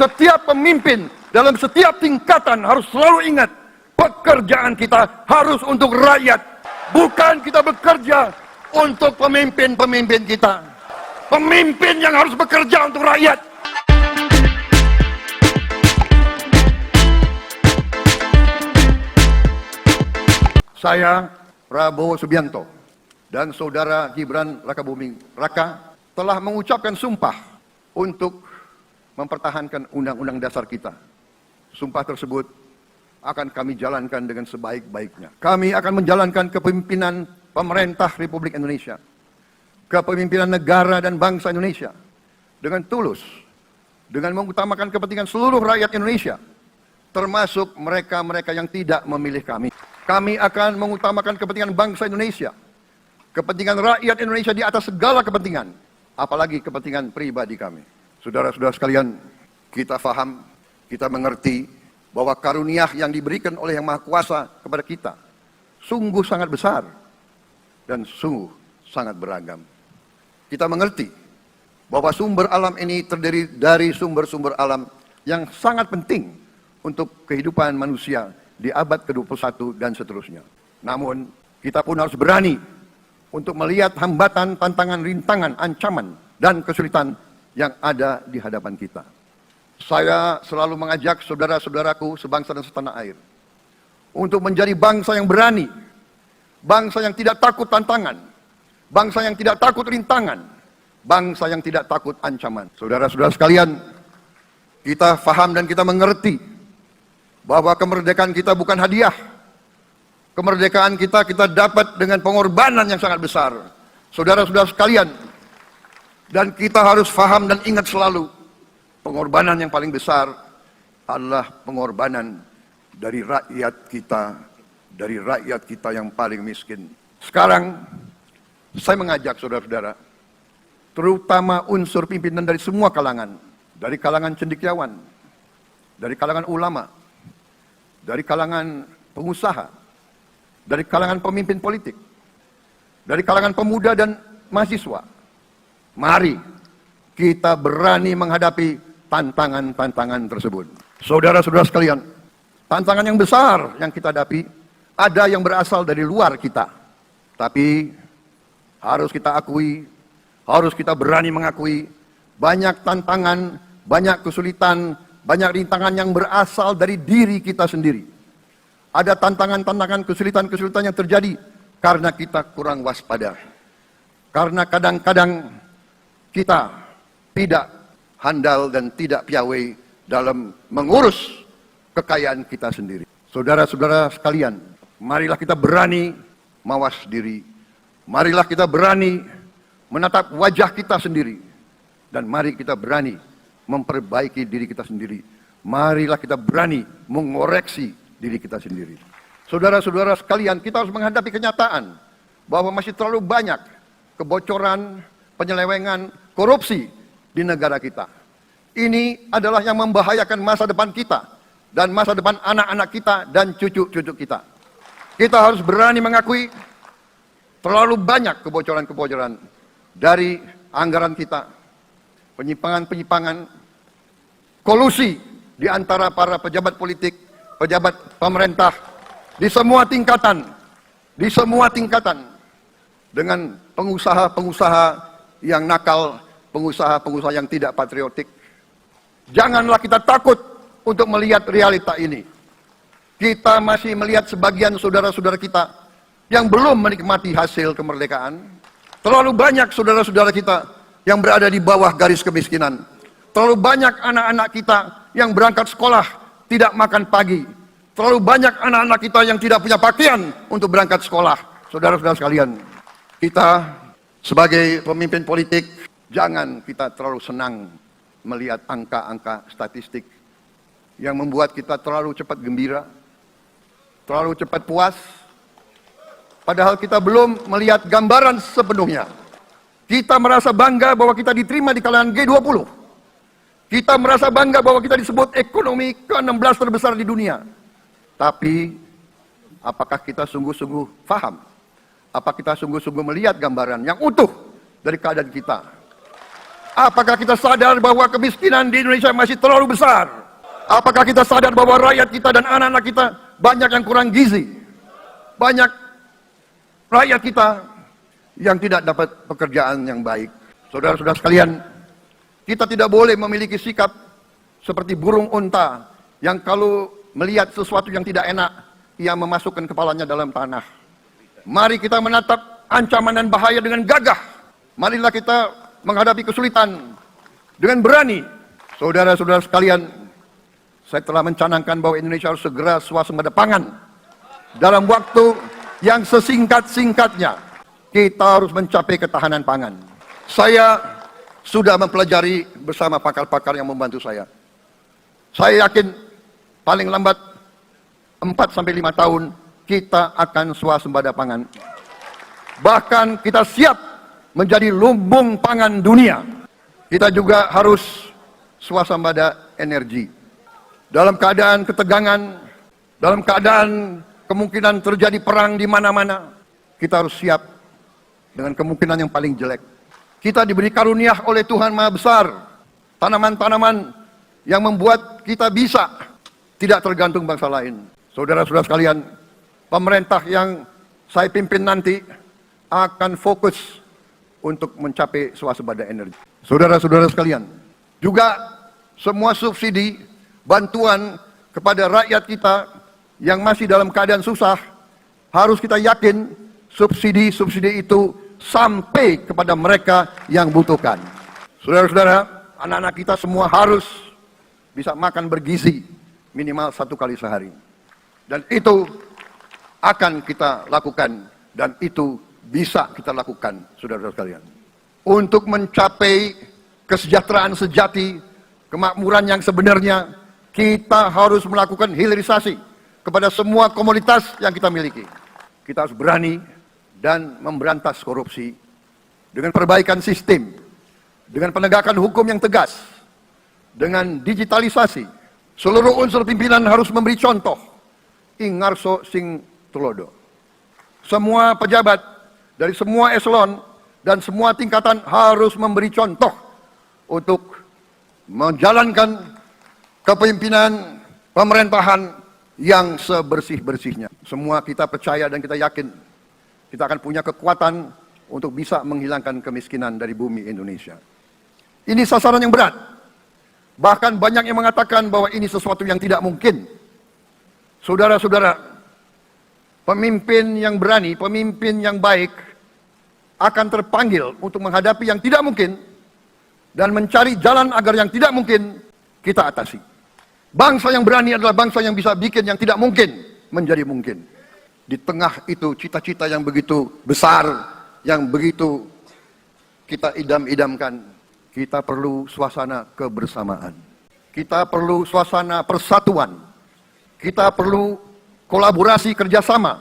Setiap pemimpin dalam setiap tingkatan harus selalu ingat, pekerjaan kita harus untuk rakyat. Bukan kita bekerja untuk pemimpin-pemimpin kita. Pemimpin yang harus bekerja untuk rakyat. Saya, Prabowo Subianto, dan Saudara Gibran Rakabuming Raka telah mengucapkan sumpah untuk mempertahankan Undang-Undang Dasar kita. Sumpah tersebut akan kami jalankan dengan sebaik-baiknya. Kami akan menjalankan kepemimpinan pemerintah Republik Indonesia, kepemimpinan negara dan bangsa Indonesia dengan tulus, dengan mengutamakan kepentingan seluruh rakyat Indonesia, termasuk mereka-mereka yang tidak memilih kami. Kami akan mengutamakan kepentingan bangsa Indonesia, kepentingan rakyat Indonesia di atas segala kepentingan, apalagi kepentingan pribadi kami. Saudara-saudara sekalian, kita faham, kita mengerti bahwa karunia yang diberikan oleh Yang Maha Kuasa kepada kita sungguh sangat besar dan sungguh sangat beragam. Kita mengerti bahwa sumber alam ini terdiri dari sumber-sumber alam yang sangat penting untuk kehidupan manusia di abad ke-21 dan seterusnya. Namun, kita pun harus berani untuk melihat hambatan, tantangan, rintangan, ancaman, dan kesulitan yang ada di hadapan kita. Saya selalu mengajak saudara-saudaraku sebangsa dan setanah air untuk menjadi bangsa yang berani, bangsa yang tidak takut tantangan, bangsa yang tidak takut rintangan, bangsa yang tidak takut ancaman. Saudara-saudara sekalian, kita faham dan kita mengerti bahwa kemerdekaan kita bukan hadiah. Kemerdekaan kita dapat dengan pengorbanan yang sangat besar. Saudara-saudara sekalian, dan kita harus faham dan ingat selalu, pengorbanan yang paling besar adalah pengorbanan dari rakyat kita yang paling miskin. Sekarang, saya mengajak saudara-saudara, terutama unsur pimpinan dari semua kalangan, dari kalangan cendekiawan, dari kalangan ulama, dari kalangan pengusaha, dari kalangan pemimpin politik, dari kalangan pemuda dan mahasiswa. Mari kita berani menghadapi tantangan-tantangan tersebut. Saudara-saudara sekalian, tantangan yang besar yang kita hadapi ada yang berasal dari luar kita. Tapi harus kita akui, harus kita berani mengakui, banyak tantangan, banyak kesulitan, banyak rintangan yang berasal dari diri kita sendiri. Ada tantangan-tantangan, kesulitan-kesulitan yang terjadi karena kita kurang waspada. Karena kadang-kadang kita tidak handal dan tidak piawai dalam mengurus kekayaan kita sendiri. Saudara-saudara sekalian, marilah kita berani mawas diri. Marilah kita berani menatap wajah kita sendiri. Dan mari kita berani memperbaiki diri kita sendiri. Marilah kita berani mengoreksi diri kita sendiri. Saudara-saudara sekalian, kita harus menghadapi kenyataan bahwa masih terlalu banyak kebocoran, penyelewengan, korupsi di negara kita. Ini adalah yang membahayakan masa depan kita dan masa depan anak-anak kita dan cucu-cucu kita. Kita harus berani mengakui terlalu banyak kebocoran-kebocoran dari anggaran kita, penyimpangan-penyimpangan, kolusi di antara para pejabat politik, pejabat pemerintah di semua tingkatan dengan pengusaha-pengusaha yang nakal, pengusaha-pengusaha yang tidak patriotik. Janganlah kita takut untuk melihat realita ini. Kita masih melihat sebagian saudara-saudara kita yang belum menikmati hasil kemerdekaan. Terlalu banyak saudara-saudara kita yang berada di bawah garis kemiskinan. Terlalu banyak anak-anak kita yang berangkat sekolah tidak makan pagi. Terlalu banyak anak-anak kita yang tidak punya pakaian untuk berangkat sekolah. Saudara-saudara sekalian, kita sebagai pemimpin politik, jangan kita terlalu senang melihat angka-angka statistik yang membuat kita terlalu cepat gembira, terlalu cepat puas, padahal kita belum melihat gambaran sepenuhnya. Kita merasa bangga bahwa kita diterima di kalangan G20. Kita merasa bangga bahwa kita disebut ekonomi ke-16 terbesar di dunia. Tapi, apakah kita sungguh-sungguh faham? Apa kita sungguh-sungguh melihat gambaran yang utuh dari keadaan kita? Apakah kita sadar bahwa kemiskinan di Indonesia masih terlalu besar? Apakah kita sadar bahwa rakyat kita dan anak-anak kita banyak yang kurang gizi? Banyak rakyat kita yang tidak dapat pekerjaan yang baik. Saudara-saudara sekalian, kita tidak boleh memiliki sikap seperti burung unta yang kalau melihat sesuatu yang tidak enak, ia memasukkan kepalanya dalam tanah. Mari kita menatap ancaman dan bahaya dengan gagah. Marilah kita menghadapi kesulitan dengan berani. Saudara-saudara sekalian, saya telah mencanangkan bahwa Indonesia harus segera swasembada pangan. Dalam waktu yang sesingkat-singkatnya, kita harus mencapai ketahanan pangan. Saya sudah mempelajari bersama pakar-pakar yang membantu saya. Saya yakin paling lambat 4-5 tahun kita akan swasembada pangan. Bahkan kita siap menjadi lumbung pangan dunia. Kita juga harus swasembada energi. Dalam keadaan ketegangan, dalam keadaan kemungkinan terjadi perang di mana-mana, kita harus siap dengan kemungkinan yang paling jelek. Kita diberi karunia oleh Tuhan Maha Besar, tanaman-tanaman yang membuat kita bisa tidak tergantung bangsa lain. Saudara-saudara sekalian, pemerintah yang saya pimpin nanti akan fokus untuk mencapai swasembada energi. Saudara-saudara sekalian, juga semua subsidi, bantuan kepada rakyat kita yang masih dalam keadaan susah, harus kita yakin subsidi-subsidi itu sampai kepada mereka yang butuhkan. Saudara-saudara, anak-anak kita semua harus bisa makan bergizi minimal 1 kali sehari. Dan itu akan kita lakukan, dan itu bisa kita lakukan, saudara-saudara sekalian. Untuk mencapai kesejahteraan sejati, kemakmuran yang sebenarnya, kita harus melakukan hilirisasi kepada semua komoditas yang kita miliki. Kita harus berani dan memberantas korupsi dengan perbaikan sistem, dengan penegakan hukum yang tegas, dengan digitalisasi. Seluruh unsur pimpinan harus memberi contoh. Ingarso sing tulodo. Semua pejabat dari semua eselon dan semua tingkatan harus memberi contoh untuk menjalankan kepemimpinan pemerintahan yang sebersih-bersihnya. Semua kita percaya dan kita yakin kita akan punya kekuatan untuk bisa menghilangkan kemiskinan dari bumi Indonesia. Ini sasaran yang berat. Bahkan banyak yang mengatakan bahwa ini sesuatu yang tidak mungkin. Saudara-saudara, pemimpin yang berani, pemimpin yang baik akan terpanggil untuk menghadapi yang tidak mungkin dan mencari jalan agar yang tidak mungkin kita atasi. Bangsa yang berani adalah bangsa yang bisa bikin yang tidak mungkin menjadi mungkin. Di tengah itu cita-cita yang begitu besar, yang begitu kita idam-idamkan, kita perlu suasana kebersamaan. Kita perlu suasana persatuan. Kita perlu kolaborasi kerjasama,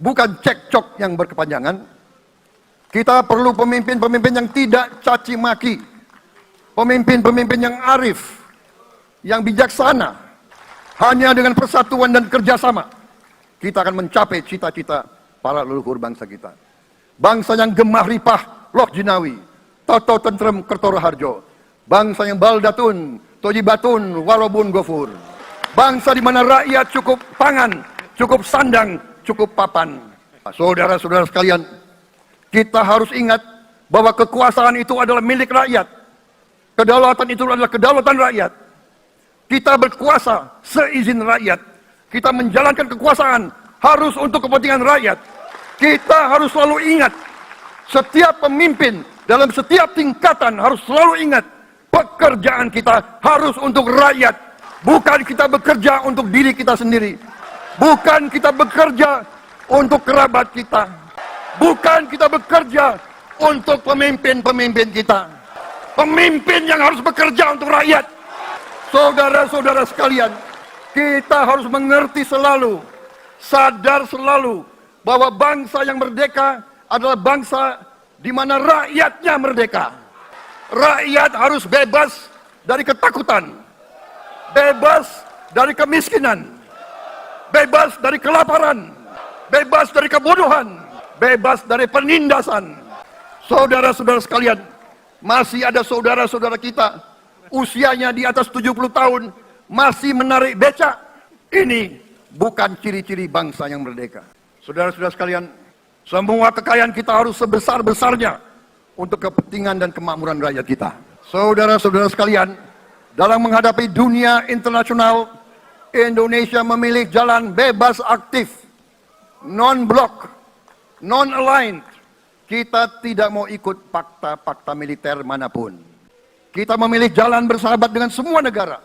bukan cekcok yang berkepanjangan. Kita perlu pemimpin-pemimpin yang tidak caci maki, pemimpin-pemimpin yang arif, yang bijaksana. Hanya dengan persatuan dan kerjasama kita akan mencapai cita-cita para leluhur bangsa kita. Bangsa yang gemah ripah loh jinawi, toto tentrem kertoro harjo. Bangsa yang baldatun, tojibatun, warobun gofur. Bangsa di mana rakyat cukup pangan, cukup sandang, cukup papan. Saudara-saudara sekalian, kita harus ingat bahwa kekuasaan itu adalah milik rakyat. Kedaulatan itu adalah kedaulatan rakyat. Kita berkuasa seizin rakyat. Kita menjalankan kekuasaan harus untuk kepentingan rakyat. Kita harus selalu ingat, setiap pemimpin dalam setiap tingkatan harus selalu ingat, pekerjaan kita harus untuk rakyat. Bukan kita bekerja untuk diri kita sendiri. Bukan kita bekerja untuk kerabat kita. Bukan kita bekerja untuk pemimpin-pemimpin kita. Pemimpin yang harus bekerja untuk rakyat. Saudara-saudara sekalian, kita harus mengerti selalu, sadar selalu bahwa bangsa yang merdeka adalah bangsa di mana rakyatnya merdeka. Rakyat harus bebas dari ketakutan, bebas dari kemiskinan, bebas dari kelaparan, bebas dari kebodohan, bebas dari penindasan. Saudara-saudara sekalian, masih ada saudara-saudara kita usianya di atas 70 tahun masih menarik becak. Ini bukan ciri-ciri bangsa yang merdeka. Saudara-saudara sekalian, semua kekayaan kita harus sebesar-besarnya untuk kepentingan dan kemakmuran rakyat kita. Saudara-saudara sekalian, dalam menghadapi dunia internasional, Indonesia memilih jalan bebas aktif, non-blok, non-aligned. Kita tidak mau ikut fakta-fakta militer manapun. Kita memilih jalan bersahabat dengan semua negara.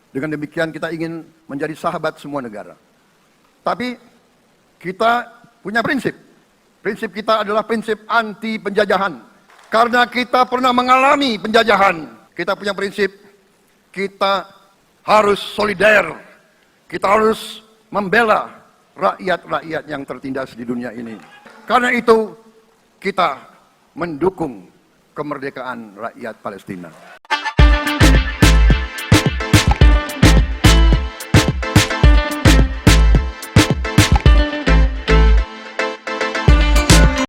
Dengan demikian kita ingin menjadi sahabat semua negara. Tapi kita punya prinsip. Prinsip kita adalah prinsip anti penjajahan. Karena kita pernah mengalami penjajahan. Kita punya prinsip, kita harus solider. Kita harus membela rakyat-rakyat yang tertindas di dunia ini. Karena itu kita mendukung kemerdekaan rakyat Palestina.